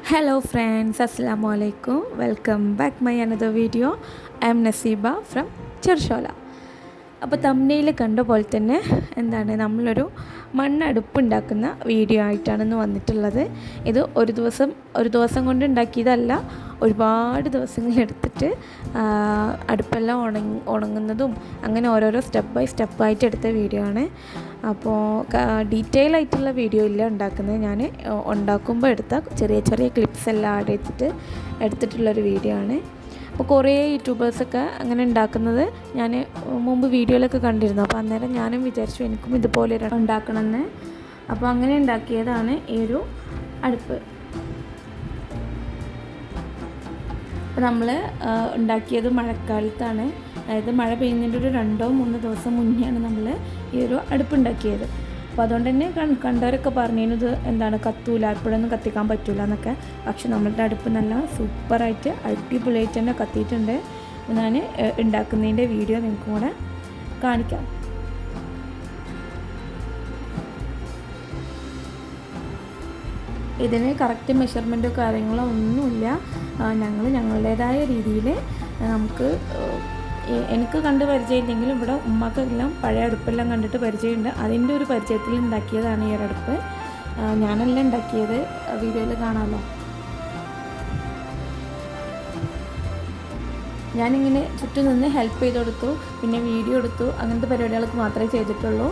Hello friends, Assalamu alaikum. Welcome back my another video. I am Nasiba from Chershola. അപ്പോൾ thumbnail കണ്ട പോലെ തന്നെ നമ്മളൊരു മണ്ണടുപ്പുണ്ടാക്കുന്ന വീഡിയോ ആയിട്ടാണ് വന്നിട്ടുള്ളത്. ഇത് ഒരു ദിവസം കൊണ്ട് ഉണ്ടാക്കിയതല്ല, ഒരുപാട് ദിവസങ്ങളെടുത്തിട്ട് അടുപ്പെല്ലാം ഉണങ്ങുന്നതും അങ്ങനെ ഓരോരോ സ്റ്റെപ്പ് ബൈ സ്റ്റെപ്പായിട്ട് എടുത്ത വീഡിയോ ആണ്. അപ്പോൾ ഡീറ്റെയിൽ ആയിട്ടുള്ള വീഡിയോ ഇല്ല ഉണ്ടാക്കുന്നത്, ഞാൻ ഉണ്ടാക്കുമ്പോൾ എടുത്ത ചെറിയ ചെറിയ ക്ലിപ്സ് എല്ലാം ആഡ് ചെയ്തിട്ട് എടുത്തിട്ടുള്ളൊരു വീഡിയോ ആണ്. അപ്പോൾ കുറേ യൂട്യൂബേഴ്സൊക്കെ അങ്ങനെ ഉണ്ടാക്കുന്നത് ഞാൻ മുമ്പ് വീഡിയോയിലൊക്കെ കണ്ടിരുന്നു. അപ്പോൾ അന്നേരം ഞാനും വിചാരിച്ചു എനിക്കും ഇതുപോലെ ഉണ്ടാക്കണമെന്ന്. അപ്പോൾ അങ്ങനെ ഉണ്ടാക്കിയതാണ് ഈ ഒരു അടുപ്പ്. അപ്പോൾ നമ്മൾ ഉണ്ടാക്കിയത് മഴക്കാലത്താണ്, അതായത് മഴ പെയ്യുന്നതിൻ്റെ ഒരു 2-3 ദിവസം മുന്നെയാണ് നമ്മൾ ഈ ഒരു അടുപ്പുണ്ടാക്കിയത്. അപ്പോൾ അതുകൊണ്ട് തന്നെ കണ്ടവരൊക്കെ പറഞ്ഞത് കത്തൂല, എപ്പോഴൊന്നും കത്തിക്കാൻ പറ്റില്ല എന്നൊക്കെ. പക്ഷെ നമ്മളുടെ അടുപ്പ് നല്ല സൂപ്പറായിട്ട് അടിപൊളിയായിട്ട് തന്നെ കത്തിയിട്ടുണ്ട്. ഞാൻ ഉണ്ടാക്കുന്നതിൻ്റെ വീഡിയോ നിങ്ങൾക്കും കൂടെ കാണിക്കാം. ഇതിന് കറക്റ്റ് മെഷർമെൻറ്റോ കാര്യങ്ങളോ ഒന്നുമില്ല. ഞങ്ങളുടേതായ രീതിയിൽ എനിക്ക് കണ്ട് പരിചയമില്ലെങ്കിലും ഇവിടെ ഉമ്മക്കെല്ലാം പഴയ അടുപ്പെല്ലാം കണ്ടിട്ട് പരിചയമുണ്ട്. അതിൻ്റെ ഒരു പരിചയത്തിൽ ഉണ്ടാക്കിയതാണ് ഈ ഒരു അടുപ്പ്. ഞാനെല്ലാം ഉണ്ടാക്കിയത് വീഡിയോയിൽ കാണാമല്ലോ. ഞാനിങ്ങനെ ചുറ്റും നിന്ന് ഹെൽപ്പ് ചെയ്ത് കൊടുത്തു, പിന്നെ വീഡിയോ എടുത്തു, അങ്ങനത്തെ പരിപാടികൾക്ക് മാത്രമേ ചെയ്തിട്ടുള്ളൂ.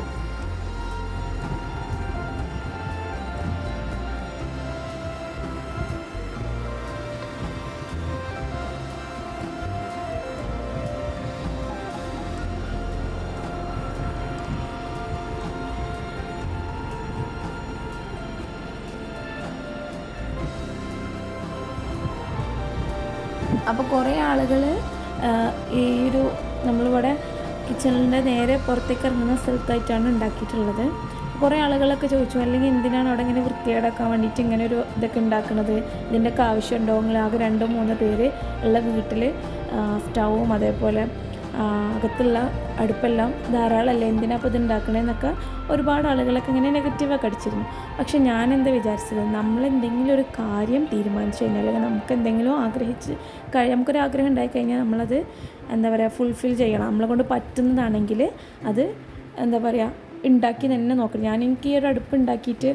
അപ്പോൾ കുറേ ആളുകൾ ഈ ഒരു നമ്മളിവിടെ കിച്ചണിൻ്റെ നേരെ പുറത്തേക്ക് ഇറങ്ങുന്ന സ്ഥലത്തായിട്ടാണ് ഉണ്ടാക്കിയിട്ടുള്ളത്. കുറേ ആളുകളൊക്കെ ചോദിച്ചു, അല്ലെങ്കിൽ എന്തിനാണ് അവിടെ ഇങ്ങനെ വൃത്തികേടാക്കാൻ വേണ്ടിയിട്ട് ഇങ്ങനെ ഒരു ഇതൊക്കെ ഉണ്ടാക്കുന്നത്, ഇതിൻ്റെയൊക്കെ ആവശ്യമുണ്ടോ? നിങ്ങൾ ആകെ 2-3 പേര് ഉള്ള വീട്ടിൽ സ്റ്റൗവും അതേപോലെ അകത്തുള്ള അടുപ്പെല്ലാം ധാരാളമല്ലേ, എന്തിനാണ് അപ്പോൾ ഇത് ഉണ്ടാക്കണേന്നൊക്കെ ഒരുപാട് ആളുകളൊക്കെ ഇങ്ങനെ നെഗറ്റീവൊക്കെ അടിച്ചിരുന്നു. പക്ഷെ ഞാൻ എന്താ വിചാരിച്ചത്, നമ്മളെന്തെങ്കിലും ഒരു കാര്യം തീരുമാനിച്ചു കഴിഞ്ഞാൽ, അല്ലെങ്കിൽ നമുക്ക് എന്തെങ്കിലും നമുക്കൊരാഗ്രഹം ഉണ്ടായിക്കഴിഞ്ഞാൽ നമ്മളത് ഫുൾഫിൽ ചെയ്യണം. നമ്മളെ കൊണ്ട് പറ്റുന്നതാണെങ്കിൽ അത് ഉണ്ടാക്കി തന്നെ നോക്കണം. എനിക്ക് ഈ ഒരു അടുപ്പ് ഉണ്ടാക്കിയിട്ട്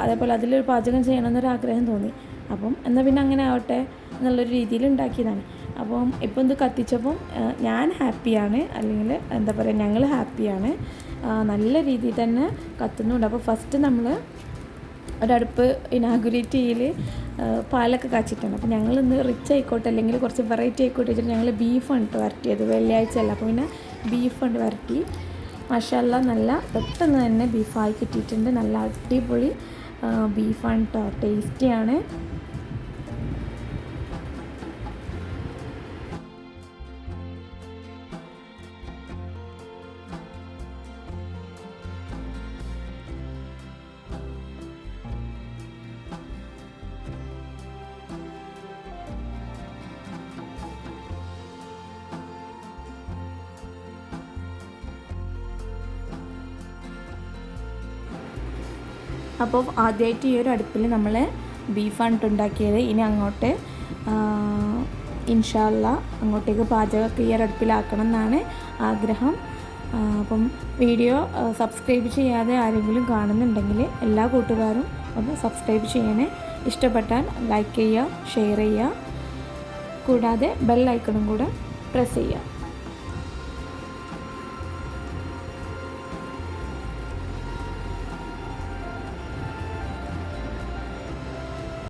അതേപോലെ അതിലൊരു പാചകം ചെയ്യണമെന്നൊരാഗ്രഹം തോന്നി. അപ്പം എന്നാൽ പിന്നെ അങ്ങനെ ആവട്ടെ എന്നുള്ളൊരു രീതിയിൽ ഉണ്ടാക്കിയതാണ്. അപ്പം ഇപ്പം ഇത് കത്തിച്ചപ്പം ഞാൻ ഹാപ്പിയാണ്, അല്ലെങ്കിൽ ഞങ്ങൾ ഹാപ്പിയാണ്. നല്ല രീതിയിൽ തന്നെ കത്തുന്നുണ്ട്. അപ്പോൾ ഫസ്റ്റ് നമ്മൾ ഒരടുപ്പ് ഇനാഗുറേറ്റ് ചെയ്യൽ പാലൊക്കെ കാച്ചിട്ടുണ്ട്. അപ്പോൾ ഞങ്ങളിന്ന് റിച്ച് ആയിക്കോട്ടെ, അല്ലെങ്കിൽ കുറച്ച് വെറൈറ്റി ആയിക്കോട്ടെ വെച്ചിട്ട് ഞങ്ങൾ ബീഫാണ് കേട്ടോ വരട്ടിയത്. വെള്ളിയാഴ്ച അല്ല, അപ്പോൾ പിന്നെ ബീഫുണ്ട് വരട്ടി. മാഷാഅല്ലാഹ് നല്ല പെട്ടെന്ന് തന്നെ ബീഫായി കിട്ടിയിട്ടുണ്ട്. നല്ല അടിപൊളി ബീഫാണ് കേട്ടോ, ടേസ്റ്റിയാണ്. അപ്പോൾ ആദ്യമായിട്ട് ഈ ഒരു അടുപ്പിൽ നമ്മൾ ബീഫാണ് ഉണ്ടാക്കിയത്. ഇനി അങ്ങോട്ട് ഇൻഷാ അല്ലാഹ് അങ്ങോട്ടേക്ക് പാചകമൊക്കെ ഈ ഒരു അടുപ്പിലാക്കണം എന്നാണ് ആഗ്രഹം. അപ്പം വീഡിയോ സബ്സ്ക്രൈബ് ചെയ്യാതെ ആരെങ്കിലും കാണുന്നുണ്ടെങ്കിൽ എല്ലാ കൂട്ടുകാരും ഒന്ന് സബ്സ്ക്രൈബ് ചെയ്യണേ. ഇഷ്ടപ്പെട്ടാൽ ലൈക്ക് ചെയ്യുക, ഷെയർ ചെയ്യുക, കൂടാതെ ബെൽ ഐക്കണും കൂടെ പ്രസ് ചെയ്യുക.